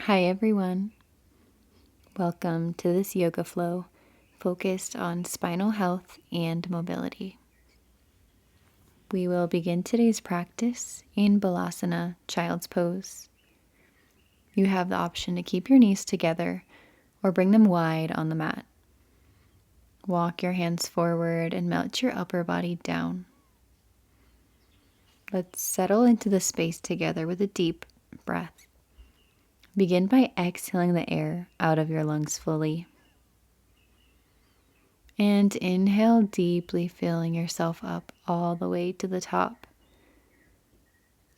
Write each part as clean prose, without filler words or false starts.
Hi everyone, welcome to this yoga flow focused on spinal health and mobility. We will begin today's practice in Balasana, Child's Pose. You have the option to keep your knees together or bring them wide on the mat. Walk your hands forward and melt your upper body down. Let's settle into the space together with a deep breath. Begin by exhaling the air out of your lungs fully. And inhale deeply, filling yourself up all the way to the top.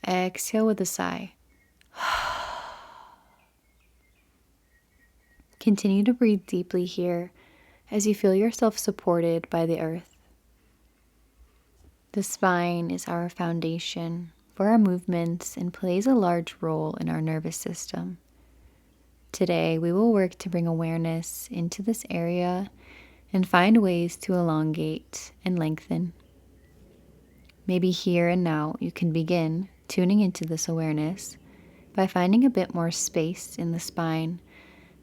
Exhale with a sigh. Continue to breathe deeply here as you feel yourself supported by the earth. The spine is our foundation for our movements and plays a large role in our nervous system. Today, we will work to bring awareness into this area and find ways to elongate and lengthen. Maybe here and now you can begin tuning into this awareness by finding a bit more space in the spine,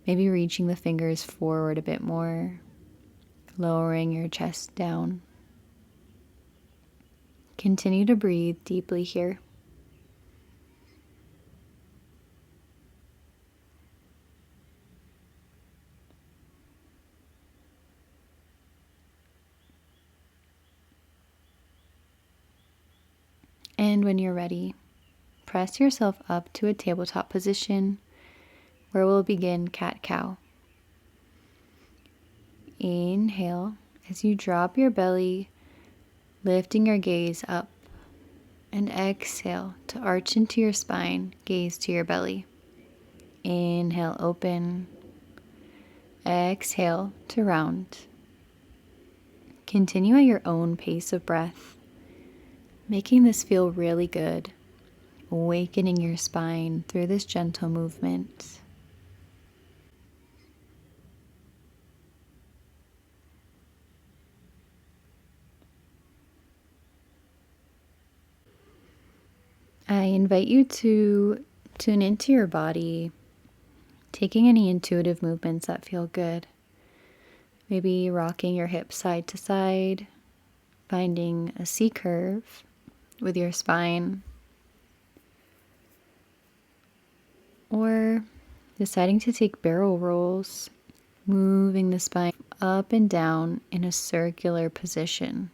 maybe reaching the fingers forward a bit more, lowering your chest down. Continue to breathe deeply here. And when you're ready, press yourself up to a tabletop position where we'll begin cat-cow. Inhale as you drop your belly, lifting your gaze up, and exhale to arch into your spine, gaze to your belly. Inhale, open. Exhale to round. Continue at your own pace of breath, making this feel really good, awakening your spine through this gentle movement. I invite you to tune into your body, taking any intuitive movements that feel good. Maybe rocking your hips side to side, finding a C curve with your spine, or deciding to take barrel rolls, moving the spine up and down in a circular position.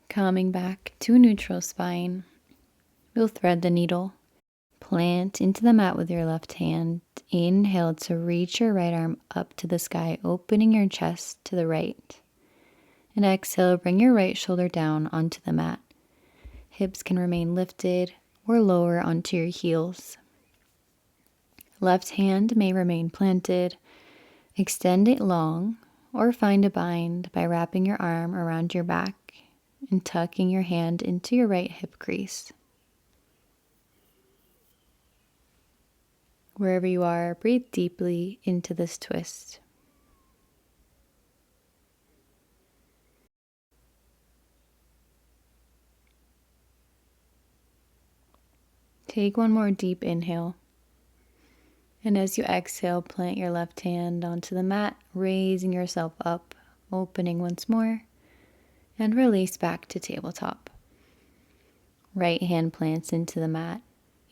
Coming back to a neutral spine, we'll thread the needle. Plant into the mat with your left hand. Inhale to reach your right arm up to the sky, opening your chest to the right. And exhale, bring your right shoulder down onto the mat. Hips can remain lifted or lower onto your heels. Left hand may remain planted. Extend it long or find a bind by wrapping your arm around your back and tucking your hand into your right hip crease. Wherever you are, breathe deeply into this twist. Take one more deep inhale. And as you exhale, plant your left hand onto the mat, raising yourself up, opening once more, and release back to tabletop. Right hand plants into the mat.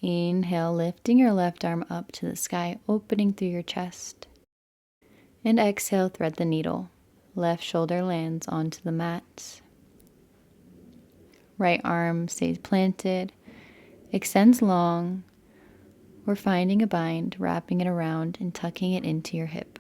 Inhale, lifting your left arm up to the sky, opening through your chest. And exhale, thread the needle. Left shoulder lands onto the mat. Right arm stays planted, extends long, or finding a bind, wrapping it around and tucking it into your hip.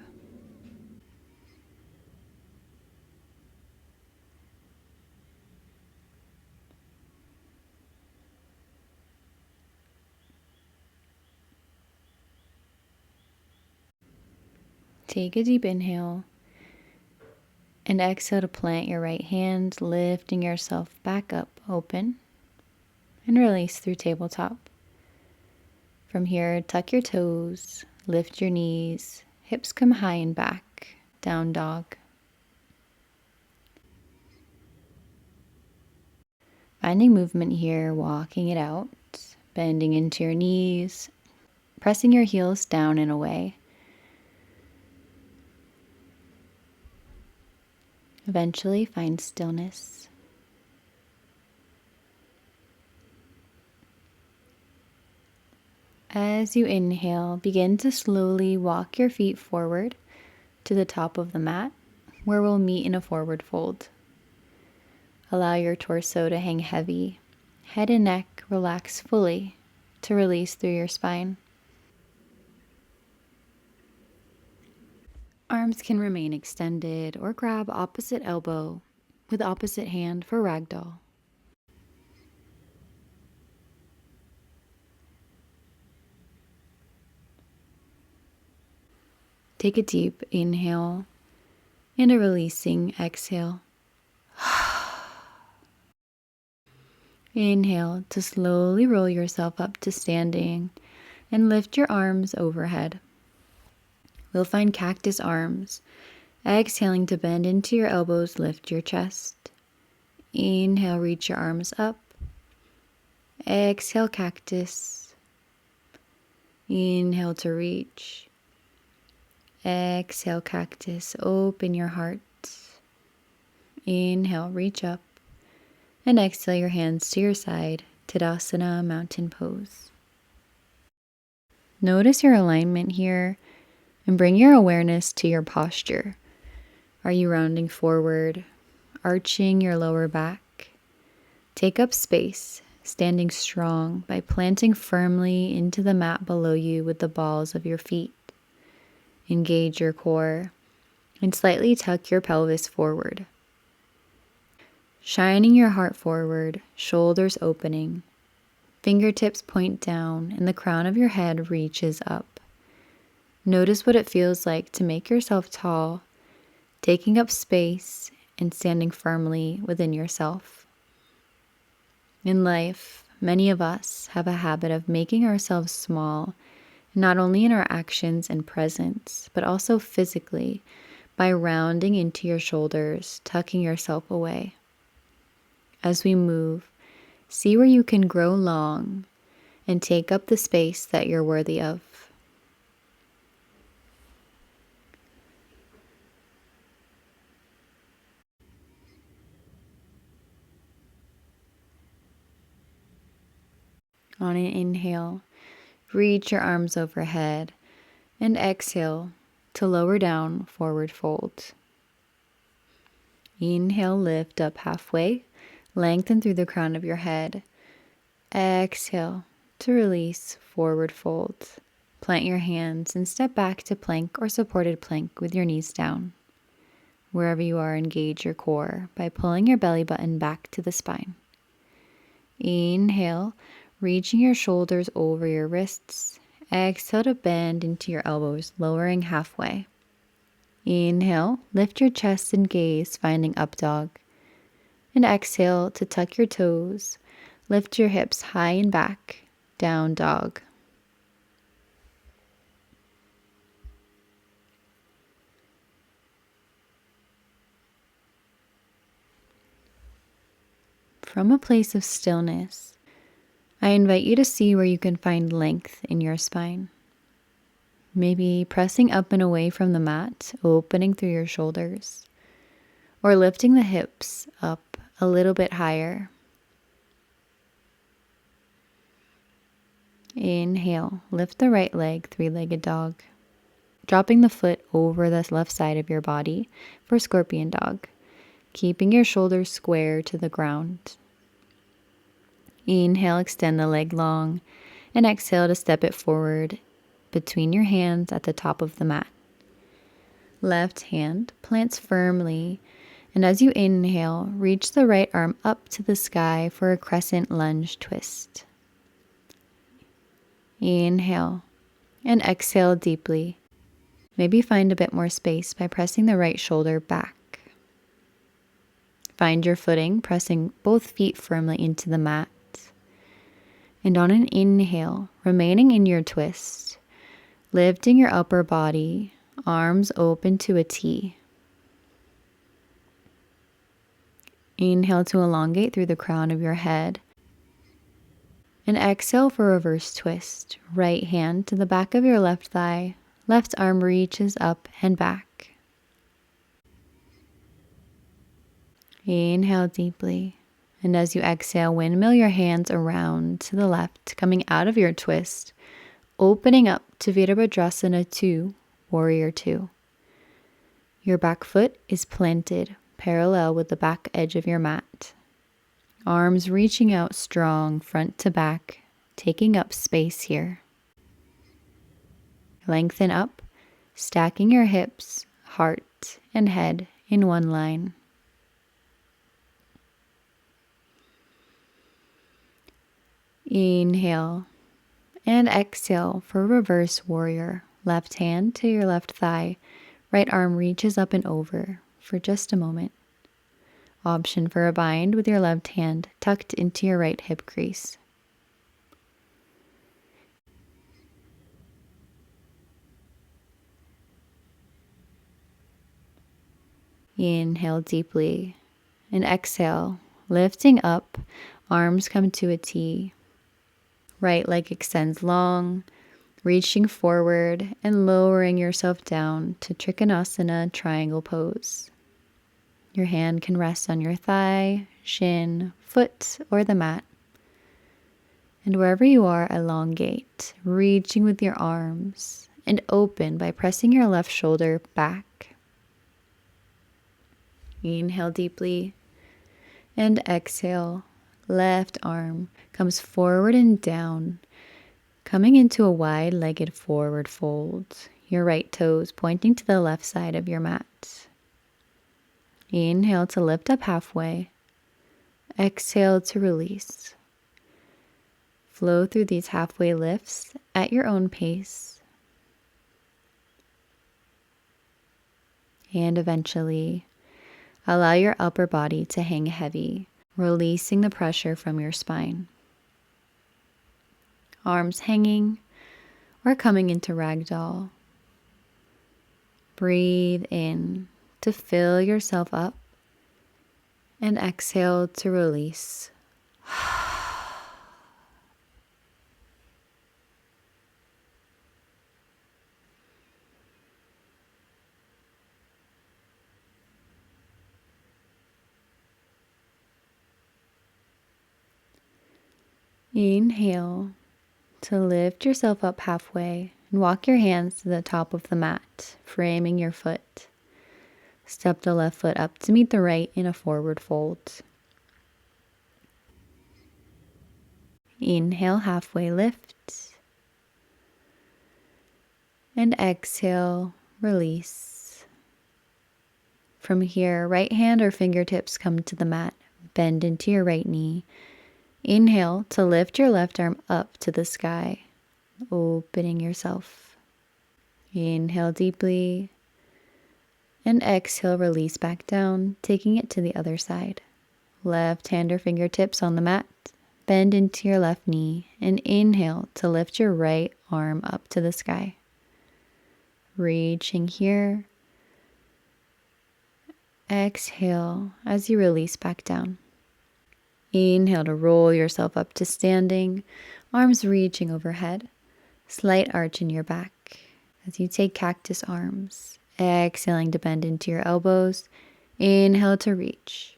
Take a deep inhale and exhale to plant your right hand, lifting yourself back up open, and release through tabletop. From here, tuck your toes, lift your knees, hips come high and back, down dog. Finding movement here, walking it out, bending into your knees, pressing your heels down and away. Eventually, find stillness. As you inhale, begin to slowly walk your feet forward to the top of the mat, where we'll meet in a forward fold. Allow your torso to hang heavy, head and neck relax fully to release through your spine. Arms can remain extended or grab opposite elbow with opposite hand for ragdoll. Take a deep inhale and a releasing exhale. Inhale to slowly roll yourself up to standing and lift your arms overhead. We'll find cactus arms. Exhaling to bend into your elbows, lift your chest. Inhale, reach your arms up. Exhale, cactus. Inhale to reach. Exhale, cactus. Open your heart. Inhale, reach up. And exhale your hands to your side, Tadasana, mountain pose. Notice your alignment here and bring your awareness to your posture. Are you rounding forward, arching your lower back? Take up space, standing strong by planting firmly into the mat below you with the balls of your feet. Engage your core and slightly tuck your pelvis forward. Shining your heart forward, shoulders opening. Fingertips point down and the crown of your head reaches up. Notice what it feels like to make yourself tall, taking up space and standing firmly within yourself. In life, many of us have a habit of making ourselves small, not only in our actions and presence, but also physically by rounding into your shoulders, tucking yourself away. As we move, see where you can grow long and take up the space that you're worthy of. On an inhale, reach your arms overhead and exhale to lower down, forward fold. Inhale, lift up halfway, lengthen through the crown of your head. Exhale to release, forward fold. Plant your hands and step back to plank or supported plank with your knees down. Wherever you are, engage your core by pulling your belly button back to the spine. Inhale, reaching your shoulders over your wrists. Exhale to bend into your elbows, lowering halfway. Inhale, lift your chest and gaze, finding up dog. And exhale to tuck your toes, lift your hips high and back, down dog. From a place of stillness, I invite you to see where you can find length in your spine. Maybe pressing up and away from the mat, opening through your shoulders, or lifting the hips up a little bit higher. Inhale, lift the right leg, three-legged dog. Dropping the foot over the left side of your body for scorpion dog, keeping your shoulders square to the ground. Inhale, extend the leg long, and exhale to step it forward between your hands at the top of the mat. Left hand plants firmly, and as you inhale, reach the right arm up to the sky for a crescent lunge twist. Inhale and exhale deeply. Maybe find a bit more space by pressing the right shoulder back. Find your footing, pressing both feet firmly into the mat. And on an inhale, remaining in your twist, lifting your upper body, arms open to a T. Inhale to elongate through the crown of your head. And exhale for reverse twist. Right hand to the back of your left thigh. Left arm reaches up and back. Inhale deeply. And as you exhale, windmill your hands around to the left, coming out of your twist, opening up to Virabhadrasana 2, Warrior 2. Your back foot is planted parallel with the back edge of your mat. Arms reaching out strong, front to back, taking up space here. Lengthen up, stacking your hips, heart, and head in one line. Inhale and exhale for reverse warrior. Left hand to your left thigh, right arm reaches up and over for just a moment. Option for a bind with your left hand tucked into your right hip crease. Inhale deeply and exhale, lifting up, arms come to a T. Right leg extends long, reaching forward and lowering yourself down to Trikonasana triangle pose. Your hand can rest on your thigh, shin, foot, or the mat. And wherever you are, elongate, reaching with your arms, and open by pressing your left shoulder back. Inhale deeply, and exhale. Left arm comes forward and down, coming into a wide-legged forward fold. Your right toes pointing to the left side of your mat. Inhale to lift up halfway. Exhale to release. Flow through these halfway lifts at your own pace. And eventually, allow your upper body to hang heavy, releasing the pressure from your spine. Arms hanging or coming into ragdoll. Breathe in to fill yourself up and exhale to release. Inhale to lift yourself up halfway and walk your hands to the top of the mat, framing your foot. Step the left foot up to meet the right in a forward fold. Inhale, halfway lift. And exhale, release. From here, right hand or fingertips come to the mat. Bend into your right knee. Inhale to lift your left arm up to the sky, opening yourself. Inhale deeply. And exhale, release back down, taking it to the other side. Left hand or fingertips on the mat. Bend into your left knee and inhale to lift your right arm up to the sky. Reaching here. Exhale as you release back down. Inhale to roll yourself up to standing, arms reaching overhead. Slight arch in your back as you take cactus arms. Exhaling to bend into your elbows. Inhale to reach.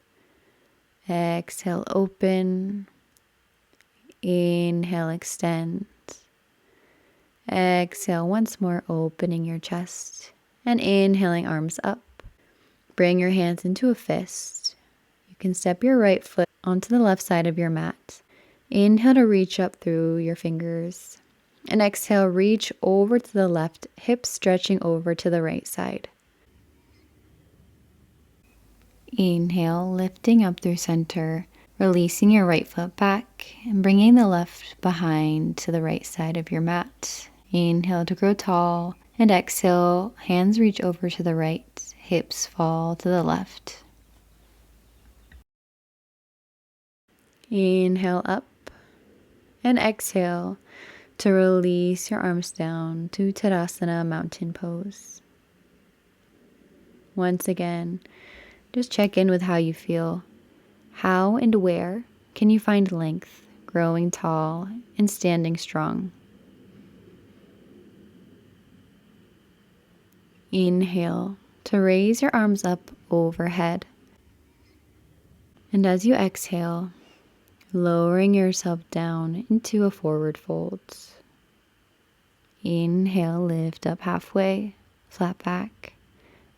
Exhale, open. Inhale, extend. Exhale once more, opening your chest. And inhaling, arms up. Bring your hands into a fist. You can step your right foot onto the left side of your mat. Inhale to reach up through your fingers. And exhale, reach over to the left, hips stretching over to the right side. Inhale, lifting up through center, releasing your right foot back and bringing the left behind to the right side of your mat. Inhale to grow tall And exhale, hands reach over to the right, hips fall to the left. Inhale up and exhale to release your arms down to Tadasana, mountain pose. Once again, just check in with how you feel. How and where can you find length, growing tall and standing strong? Inhale to raise your arms up overhead. And as you exhale, lowering yourself down into a forward fold. Inhale, lift up halfway, flat back.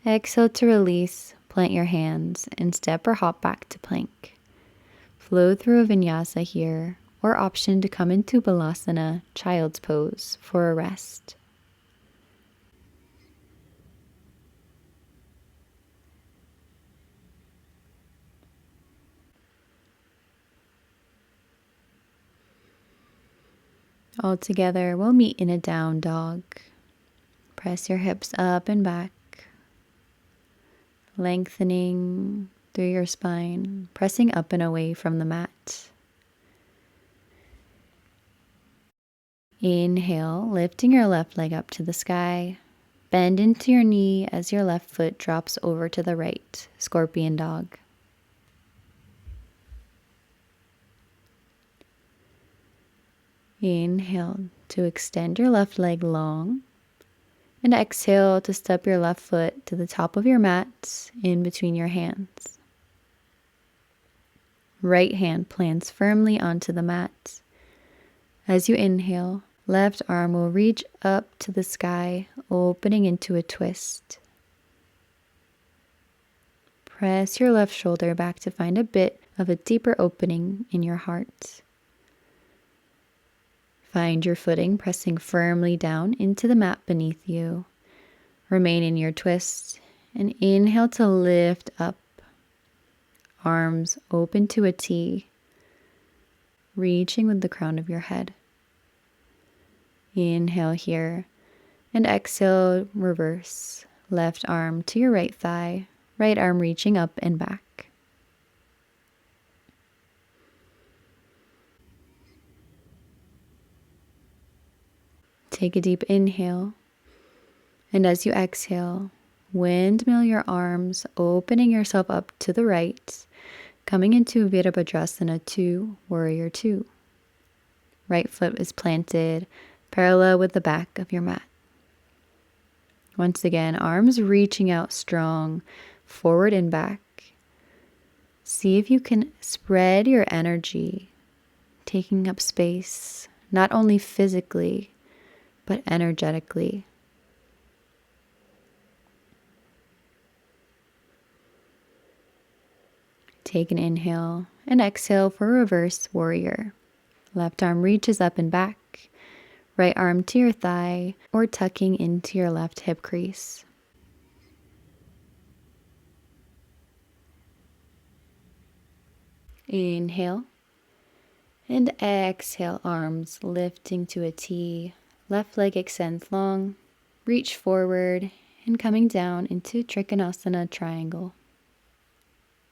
Exhale to release, plant your hands, and step or hop back to plank. Flow through a vinyasa here, or option to come into Balasana, child's pose, for a rest. All together, we'll meet in a down dog. Press your hips up and back, lengthening through your spine, pressing up and away from the mat. Inhale, lifting your left leg up to the sky. Bend into your knee as your left foot drops over to the right, scorpion dog. Inhale to extend your left leg long, and exhale to step your left foot to the top of your mat in between your hands. Right hand plants firmly onto the mat. As you inhale, left arm will reach up to the sky, opening into a twist. Press your left shoulder back to find a bit of a deeper opening in your heart. Find your footing, pressing firmly down into the mat beneath you. Remain in your twist and inhale to lift up. Arms open to a T, reaching with the crown of your head. Inhale here and exhale, reverse. Left arm to your right thigh, right arm reaching up and back. Take a deep inhale, and as you exhale, windmill your arms, opening yourself up to the right, coming into Virabhadrasana 2, Warrior 2. Right foot is planted parallel with the back of your mat. Once again, arms reaching out strong, forward and back. See if you can spread your energy, taking up space, not only physically, but energetically. Take an inhale and exhale for reverse warrior. Left arm reaches up and back. Right arm to your thigh or tucking into your left hip crease. Inhale and exhale, arms lifting to a T. Left leg extends long. Reach forward and coming down into Trikonasana triangle.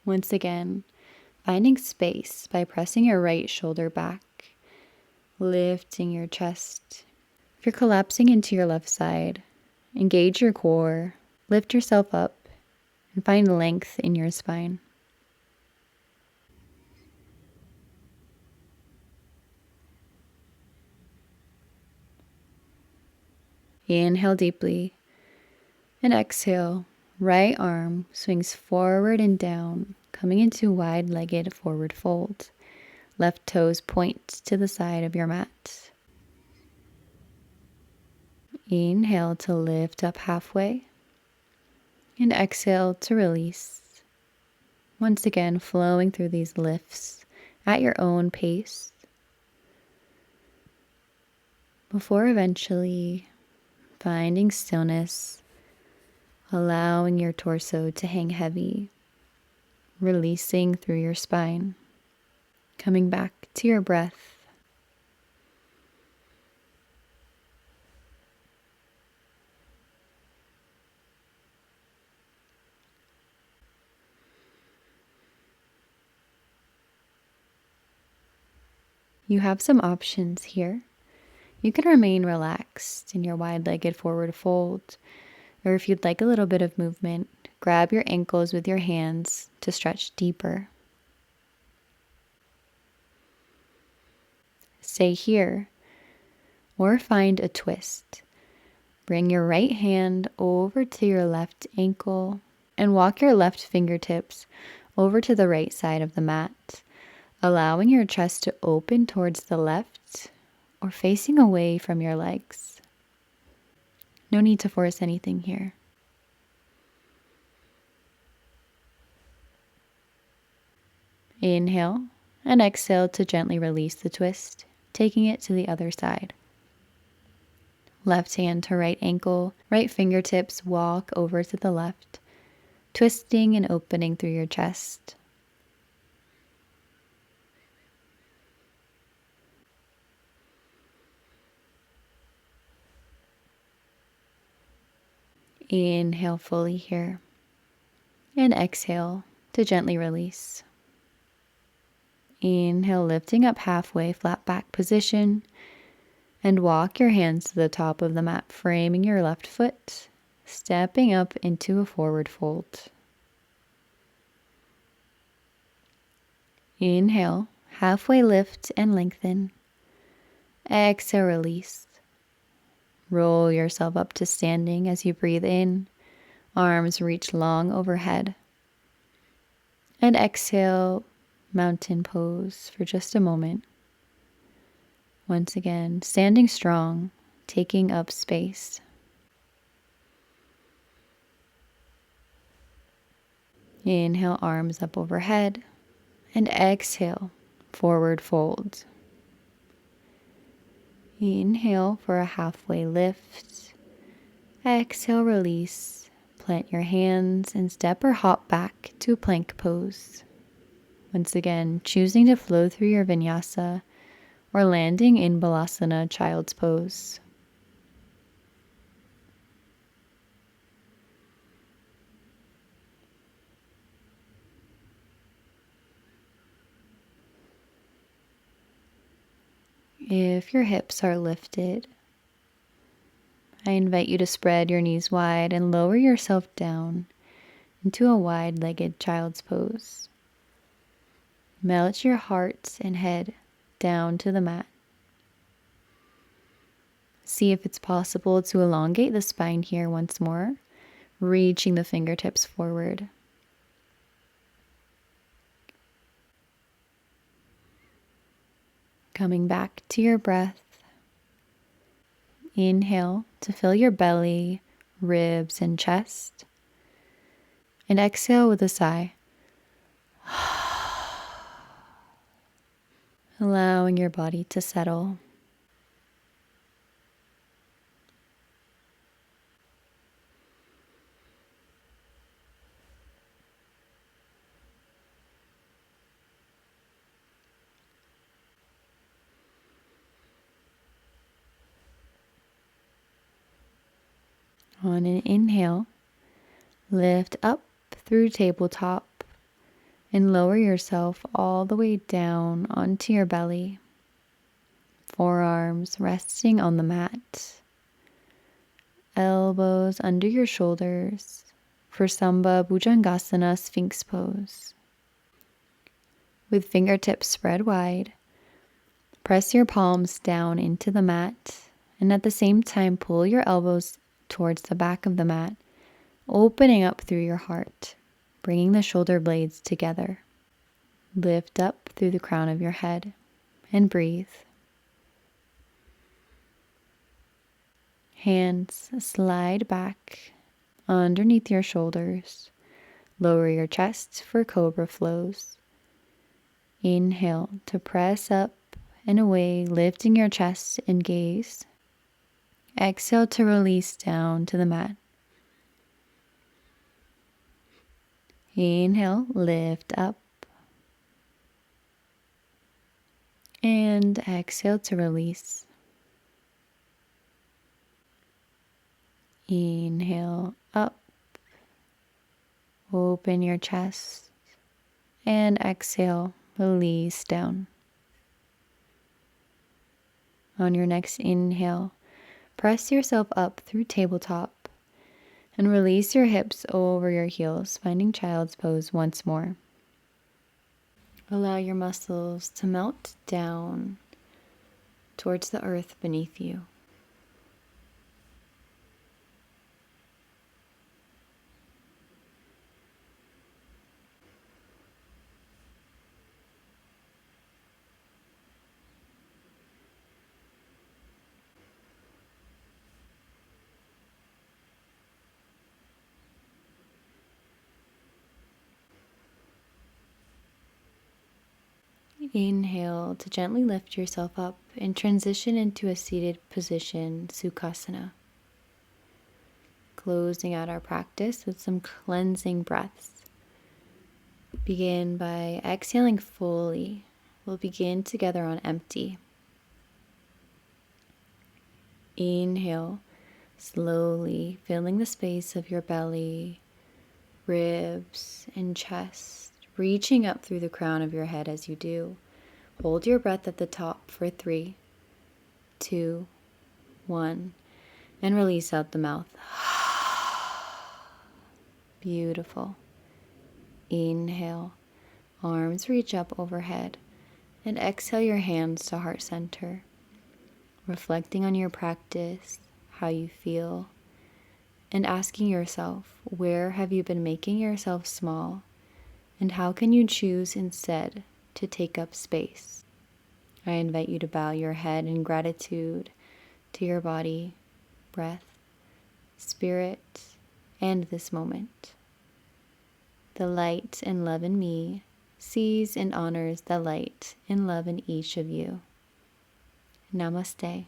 Once again, finding space by pressing your right shoulder back, lifting your chest. If you're collapsing into your left side, engage your core, lift yourself up, and find length in your spine. Inhale deeply, and exhale. Right arm swings forward and down, coming into wide-legged forward fold. Left toes point to the side of your mat. Inhale to lift up halfway, and exhale to release. Once again, flowing through these lifts at your own pace, before eventually finding stillness, allowing your torso to hang heavy, releasing through your spine, coming back to your breath. You have some options here. You can remain relaxed in your wide-legged forward fold, or if you'd like a little bit of movement, grab your ankles with your hands to stretch deeper. Stay here, or find a twist. Bring your right hand over to your left ankle and walk your left fingertips over to the right side of the mat, allowing your chest to open towards the left or facing away from your legs. No need to force anything here. Inhale and exhale to gently release the twist, taking it to the other side. Left hand to right ankle, right fingertips walk over to the left, twisting and opening through your chest. Inhale fully here, and exhale to gently release. Inhale, lifting up halfway, flat back position, and walk your hands to the top of the mat, framing your left foot, stepping up into a forward fold. Inhale, halfway lift and lengthen. Exhale, release. Roll yourself up to standing as you breathe in, arms reach long overhead. And exhale, mountain pose for just a moment. Once again, standing strong, taking up space. Inhale, arms up overhead, and exhale, forward fold. Inhale for a halfway lift. Exhale, release. Plant your hands and step or hop back to plank pose. Once again, choosing to flow through your vinyasa or landing in balasana, child's pose. If your hips are lifted, I invite you to spread your knees wide and lower yourself down into a wide-legged child's pose. Melt your heart and head down to the mat. See if it's possible to elongate the spine here once more, reaching the fingertips forward. Coming back to your breath. Inhale to fill your belly, ribs, and chest. And exhale with a sigh. Allowing your body to settle. On an inhale, lift up through tabletop and lower yourself all the way down onto your belly. Forearms resting on the mat. Elbows under your shoulders for Samba Bhujangasana Sphinx pose. With fingertips spread wide, press your palms down into the mat and at the same time pull your elbows towards the back of the mat, opening up through your heart, bringing the shoulder blades together. Lift up through the crown of your head and breathe. Hands slide back underneath your shoulders. Lower your chest for cobra flows. Inhale to press up and away, lifting your chest and gaze. Exhale to release down to the mat. Inhale, lift up. And exhale to release. Inhale up. Open your chest. And exhale, release down. On your next inhale, press yourself up through tabletop and release your hips over your heels, finding child's pose once more. Allow your muscles to melt down towards the earth beneath you. Inhale to gently lift yourself up and transition into a seated position, Sukhasana. Closing out our practice with some cleansing breaths. Begin by exhaling fully. We'll begin together on empty. Inhale, slowly filling the space of your belly, ribs, and chest, reaching up through the crown of your head as you do. Hold your breath at the top for 3, 2, 1, and release out the mouth. Beautiful. Inhale, arms reach up overhead, and exhale your hands to heart center. Reflecting on your practice, how you feel, and asking yourself, where have you been making yourself small, and how can you choose instead to take up space? I invite you to bow your head in gratitude to your body, breath, spirit, and this moment. The light and love in me sees and honors the light and love in each of you. Namaste.